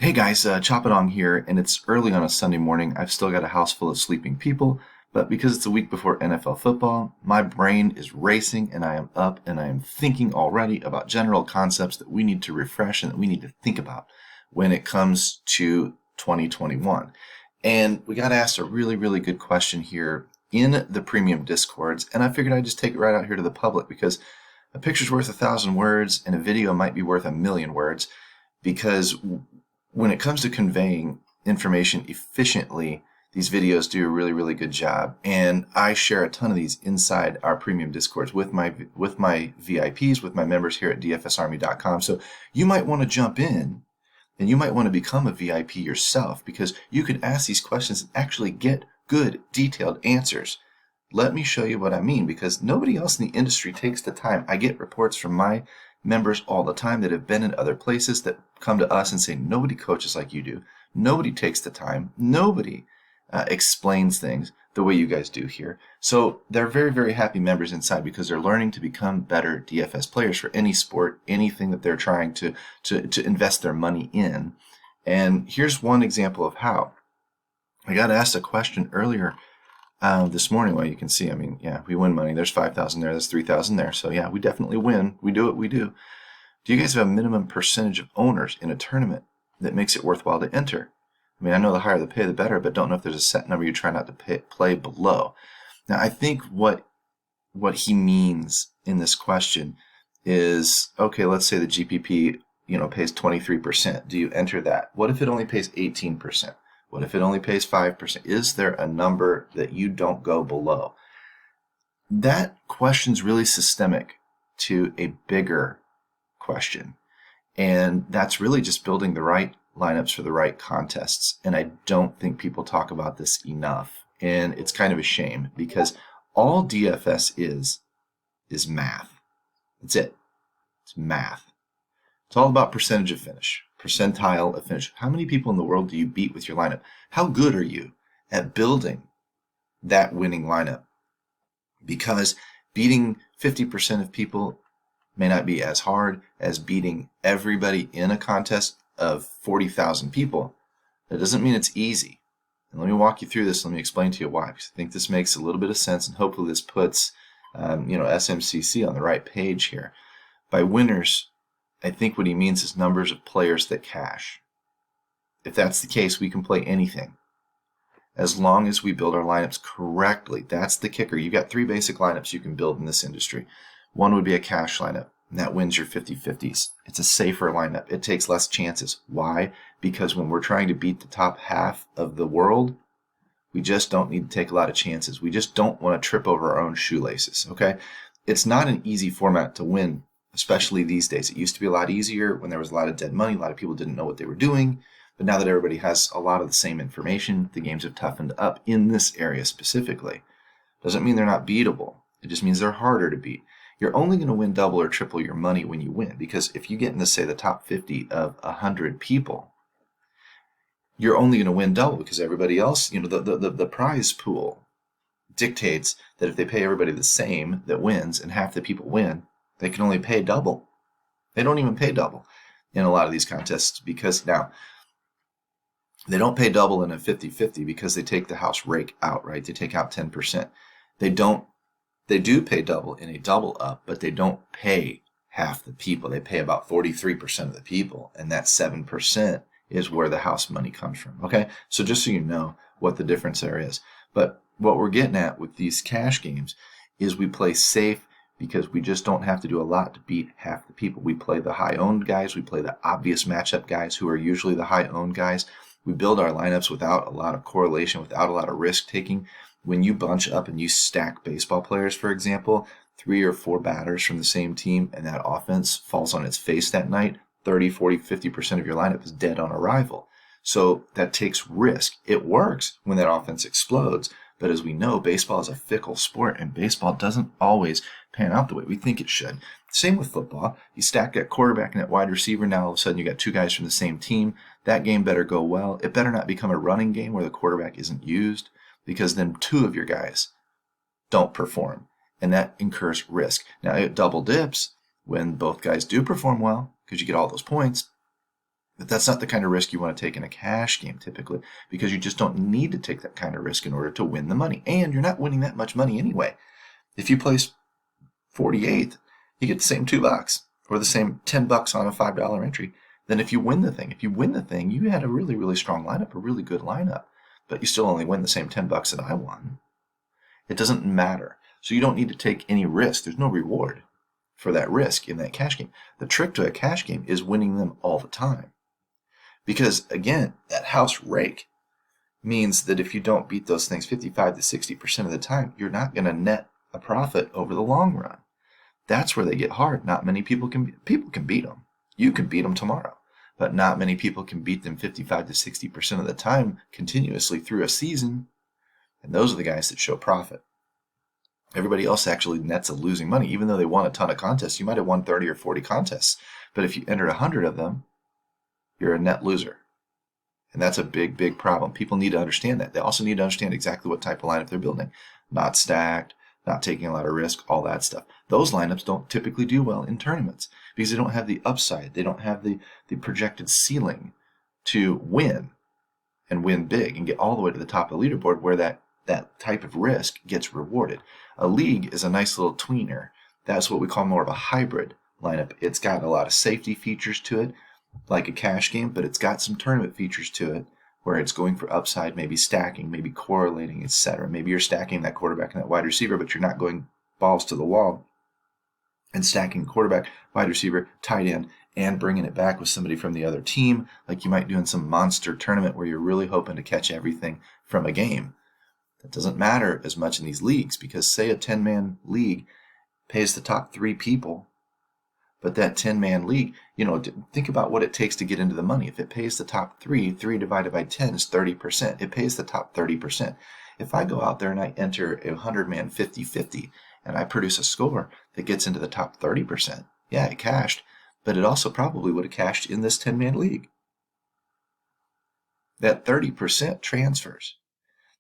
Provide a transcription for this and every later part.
Hey guys, Chop It On here, and it's early on a Sunday morning. I've still got a house full of sleeping people, but because it's a week before NFL football, my brain is racing and I am up and I am thinking already about general concepts that we need to refresh and that we need to think about when it comes to 2021. And we got asked a really, really good question here in the premium discords, and I figured I'd just take it right out here to the public because a picture's worth 1,000 words and a video might be worth 1,000,000 words because when it comes to conveying information efficiently, these videos do a really, really good job. And I share a ton of these inside our premium discords with my VIPs, with my members here at dfsarmy.com. So you might want to jump in and you might want to become a VIP yourself because you can ask these questions and actually get good, detailed answers. Let me show you what I mean because nobody else in the industry takes the time. I get reports from my members all the time that have been in other places that come to us and say, nobody coaches like you do. Nobody takes the time. Nobody explains things the way you guys do here. So they're very, very happy members inside because they're learning to become better DFS players for any sport, anything that they're trying to invest their money in. And here's one example of how. I got asked a question earlier this morning. Well, you can see, yeah, we win money. There's 5,000 there. There's 3,000 there. So yeah, we definitely win. We do what we do. Do you guys have a minimum percentage of owners in a tournament that makes it worthwhile to enter? I know the higher the pay, the better, but don't know if there's a set number you try not to play below. Now, I think what he means in this question is, okay, let's say the GPP, pays 23%. Do you enter that? What if it only pays 18%? What if it only pays 5%? Is there a number that you don't go below? That question's really systemic to a bigger question. And that's really just building the right lineups for the right contests. And I don't think people talk about this enough. And it's kind of a shame because all DFS is math. That's it. It's math. It's all about percentage of finish. Percentile of finish. How many people in the world do you beat with your lineup? How good are you at building that winning lineup? Because beating 50% of people may not be as hard as beating everybody in a contest of 40,000 people. That doesn't mean it's easy. And let me walk you through this. Let me explain to you why. Because I think this makes a little bit of sense, and hopefully this puts SMCC on the right page here. By winners, I think what he means is numbers of players that cash. If that's the case, we can play anything. As long as we build our lineups correctly. That's the kicker. You've got 3 basic lineups you can build in this industry. One would be a cash lineup, and that wins your 50-50s. It's a safer lineup. It takes less chances. Why? Because when we're trying to beat the top half of the world, we just don't need to take a lot of chances. We just don't want to trip over our own shoelaces, okay? It's not an easy format to win, especially these days. It used to be a lot easier when there was a lot of dead money. A lot of people didn't know what they were doing. But now that everybody has a lot of the same information, the games have toughened up in this area specifically. Doesn't mean they're not beatable. It just means they're harder to beat. You're only going to win double or triple your money when you win, because if you get into, say, the top 50 of 100 people, you're only going to win double because everybody else, the prize pool dictates that if they pay everybody the same that wins and half the people win, they can only pay double. They don't even pay double in a lot of these contests because now they don't pay double in a 50-50 because they take the house rake out, right? They take out 10%. They do pay double in a double up, but they don't pay half the people. They pay about 43% of the people, and that 7% is where the house money comes from, okay? So just so you know what the difference there is. But what we're getting at with these cash games is we play safe because we just don't have to do a lot to beat half the people. We play the high-owned guys. We play the obvious matchup guys who are usually the high-owned guys. We build our lineups without a lot of correlation, without a lot of risk-taking. When you bunch up and you stack baseball players, for example, 3 or 4 batters from the same team, and that offense falls on its face that night, 30, 40, 50% of your lineup is dead on arrival. So that takes risk. It works when that offense explodes. But as we know, baseball is a fickle sport, and baseball doesn't always pan out the way we think it should. Same with football. You stack that quarterback and that wide receiver, now all of a sudden you got 2 guys from the same team. That game better go well. It better not become a running game where the quarterback isn't used, because then 2 of your guys don't perform, and that incurs risk. Now, it double dips when both guys do perform well, because you get all those points. But that's not the kind of risk you want to take in a cash game typically, because you just don't need to take that kind of risk in order to win the money. And you're not winning that much money anyway. If you place 48th, you get the same $2 or the same $10 on a $5 entry than if you win the thing. If you win the thing, you had a really, really strong lineup, a really good lineup, but you still only win the same $10 that I won. It doesn't matter. So you don't need to take any risk. There's no reward for that risk in that cash game. The trick to a cash game is winning them all the time. Because again, that house rake means that if you don't beat those things 55 to 60% of the time, you're not going to net a profit over the long run. That's where they get hard. Not many people can beat them. You can beat them tomorrow, but not many people can beat them 55 to 60% of the time continuously through a season. And those are the guys that show profit. Everybody else actually nets a losing money. Even though they won a ton of contests, you might have won 30 or 40 contests, but if you entered 100 of them, you're a net loser. And that's a big, big problem. People need to understand that. They also need to understand exactly what type of lineup they're building. Not stacked, not taking a lot of risk, all that stuff. Those lineups don't typically do well in tournaments because they don't have the upside. They don't have the projected ceiling to win and win big and get all the way to the top of the leaderboard where that type of risk gets rewarded. A league is a nice little tweener. That's what we call more of a hybrid lineup. It's got a lot of safety features to it, like a cash game, but it's got some tournament features to it where it's going for upside, maybe stacking, maybe correlating, etc. Maybe you're stacking that quarterback and that wide receiver, but you're not going balls to the wall and stacking quarterback, wide receiver, tight end, and bringing it back with somebody from the other team, like you might do in some monster tournament where you're really hoping to catch everything from a game. That doesn't matter as much in these leagues because say a 10-man league pays the top 3 people, but that 10-man league, think about what it takes to get into the money. If it pays the top 3, 3 divided by 10 is 30%. It pays the top 30%. If I go out there and I enter a 100-man 50-50 and I produce a score that gets into the top 30%, yeah, it cashed, but it also probably would have cashed in this 10-man league. That 30% transfers.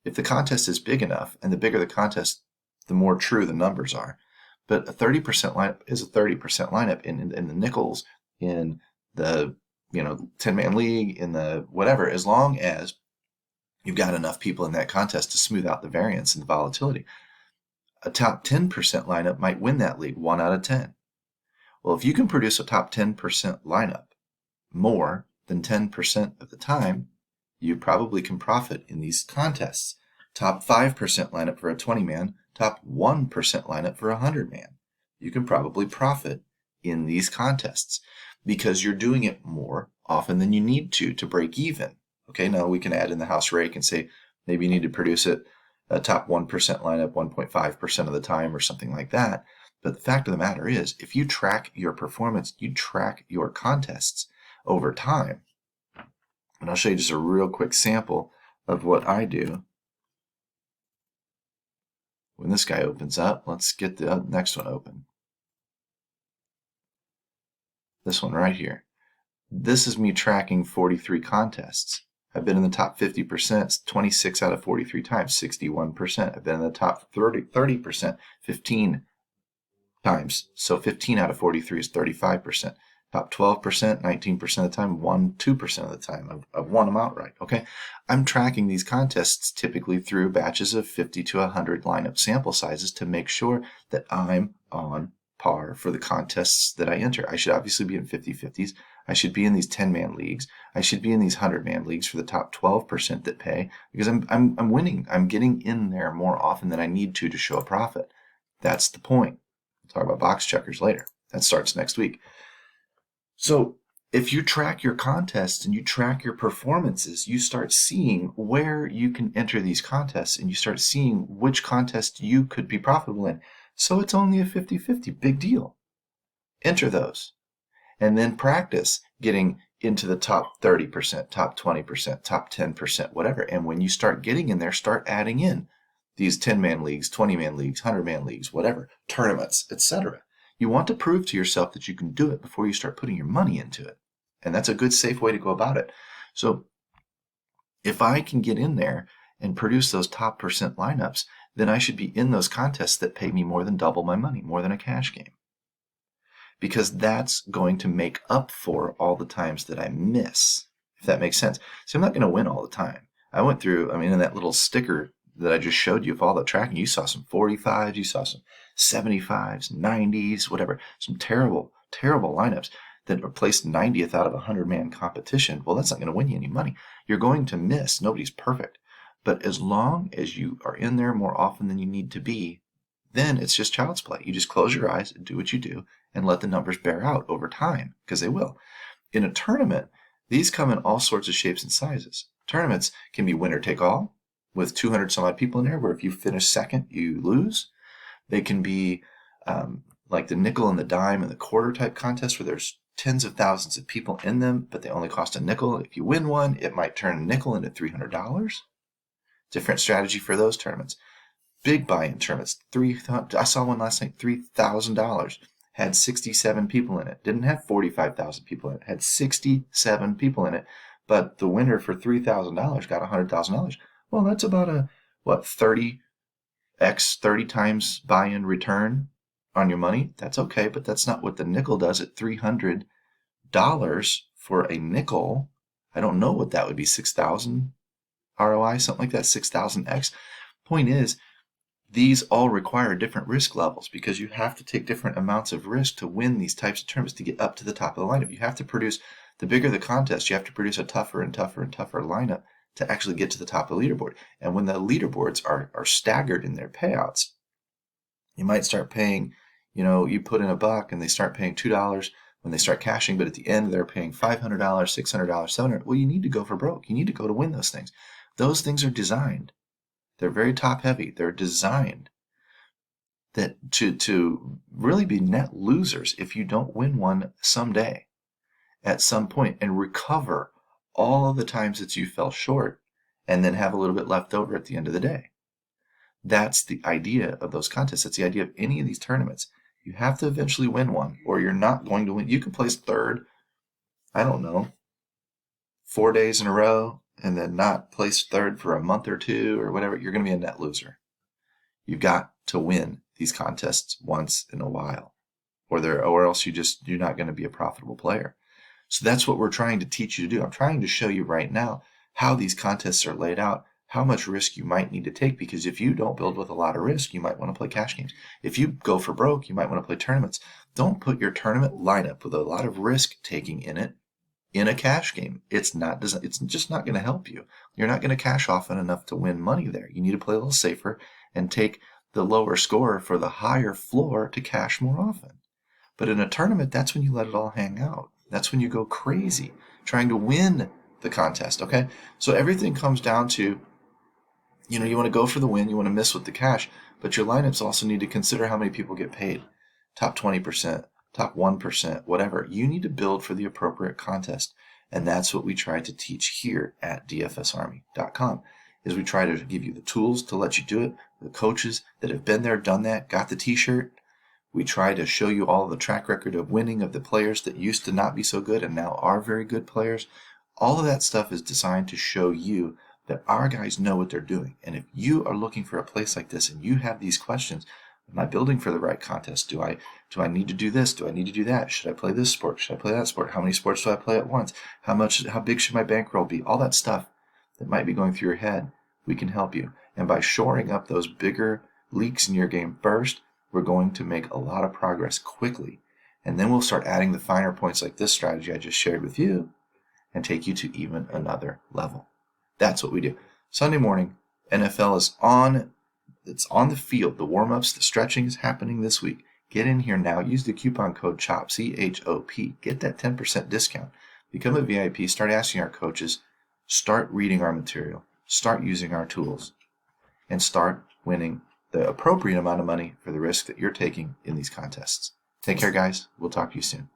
If the contest is big enough, and the bigger the contest, the more true the numbers are. But a 30% lineup is a 30% lineup in the nickels, in the 10-man league, in the whatever, as long as you've got enough people in that contest to smooth out the variance and the volatility. A top 10% lineup might win that league 1 out of 10. Well, if you can produce a top 10% lineup more than 10% of the time, you probably can profit in these contests. Top 5% lineup for a 20-man, top 1% lineup for a 100-man. You can probably profit in these contests because you're doing it more often than you need to break even. Okay, now we can add in the house rake and say maybe you need to produce it a top 1% lineup 1.5% of the time or something like that. But the fact of the matter is, if you track your performance, you track your contests over time. And I'll show you just a real quick sample of what I do. When this guy opens up, let's get the next one open. This one right here. This is me tracking 43 contests. I've been in the top 50% 26 out of 43 times, 61%. I've been in the top 30%, 15 times. So 15 out of 43 is 35%. Top 12%, 19% of the time, 2% of the time. I've won them outright, okay? I'm tracking these contests typically through batches of 50 to 100 lineup sample sizes to make sure that I'm on par for the contests that I enter. I should obviously be in 50-50s. I should be in these 10-man leagues. I should be in these 100-man leagues for the top 12% that pay because I'm winning. I'm getting in there more often than I need to show a profit. That's the point. We'll talk about box checkers later. That starts next week. So if you track your contests and you track your performances, you start seeing where you can enter these contests and you start seeing which contest you could be profitable in. So it's only a 50-50, big deal. Enter those and then practice getting into the top 30%, top 20%, top 10%, whatever. And when you start getting in there, start adding in these 10-man leagues, 20-man leagues, 100-man leagues, whatever, tournaments, etc. You want to prove to yourself that you can do it before you start putting your money into it. And that's a good, safe way to go about it. So if I can get in there and produce those top percent lineups, then I should be in those contests that pay me more than double my money, more than a cash game. because that's going to make up for all the times that I miss, if that makes sense. So I'm not going to win all the time. I went through, in that little sticker that I just showed you of all the tracking, you saw some 45s, you saw some 75s, 90s, whatever, some terrible, terrible lineups that are placed 90th out of a 100-man competition. Well, that's not going to win you any money. You're going to miss. Nobody's perfect. But as long as you are in there more often than you need to be, then it's just child's play. You just close your eyes and do what you do and let the numbers bear out over time, because they will. In a tournament, these come in all sorts of shapes and sizes. Tournaments can be winner take all with 200 some odd people in there, where if you finish second, you lose. They can be like the nickel and the dime and the quarter type contest, where there's tens of thousands of people in them, but they only cost a nickel. If you win one, it might turn a nickel into $300. Different strategy for those tournaments. Big buy-in tournaments. I saw one last night, $3,000. Had 67 people in it. Didn't have 45,000 people in it. Had 67 people in it. But the winner for $3,000 got $100,000. Well, that's about a, 30 times buy-in return on your money. That's okay, but that's not what the nickel does at $300 for a nickel. I don't know what that would be, 6,000 ROI, something like that, 6,000x. Point is, these all require different risk levels, because you have to take different amounts of risk to win these types of tournaments to get up to the top of the lineup. You have to produce, the bigger the contest, you have to produce a tougher and tougher and tougher lineup to actually get to the top of the leaderboard. And when the leaderboards are staggered in their payouts, you might start paying, you put in $1 and they start paying $2 when they start cashing, but at the end they're paying $500, $600, $700. Well, you need to go for broke. You need to go to win those things. Those things are designed. They're very top heavy. They're designed that to really be net losers if you don't win one someday at some point, and recover all of the times that you fell short and then have a little bit left over at the end of the day. That's the idea of those contests. That's the idea of any of these tournaments. You have to eventually win one, or you're not going to win. You can place third, 4 days in a row, and then not place third for a month or two or whatever. You're going to be a net loser. You've got to win these contests once in a while, or else you're not going to be a profitable player. So that's what we're trying to teach you to do. I'm trying to show you right now how these contests are laid out, how much risk you might need to take, because if you don't build with a lot of risk, you might want to play cash games. If you go for broke, you might want to play tournaments. Don't put your tournament lineup with a lot of risk taking in it in a cash game. It's just not going to help you. You're not going to cash often enough to win money there. You need to play a little safer and take the lower score for the higher floor to cash more often. But in a tournament, that's when you let it all hang out. That's when you go crazy trying to win the contest, okay? So everything comes down to, you want to go for the win, you want to miss with the cash, but your lineups also need to consider how many people get paid. Top 20%, top 1%, whatever. You need to build for the appropriate contest. And that's what we try to teach here at dfsarmy.com, is we try to give you the tools to let you do it, the coaches that have been there, done that, got the t-shirt. We try to show you all of the track record of winning of the players that used to not be so good and now are very good players. All of that stuff is designed to show you that our guys know what they're doing. And if you are looking for a place like this and you have these questions, am I building for the right contest? Do I need to do this? Do I need to do that? Should I play this sport? Should I play that sport? How many sports do I play at once? How big should my bankroll be? All that stuff that might be going through your head, we can help you. And by shoring up those bigger leaks in your game first, we're going to make a lot of progress quickly. And then we'll start adding the finer points like this strategy I just shared with you and take you to even another level. That's what we do. Sunday morning, NFL is on. It's on the field. The warm-ups, the stretching is happening this week. Get in here now. Use the coupon code CHOP, C-H-O-P. Get that 10% discount. Become a VIP. Start asking our coaches. Start reading our material. Start using our tools. And start winning the appropriate amount of money for the risk that you're taking in these contests. Take care, guys. We'll talk to you soon.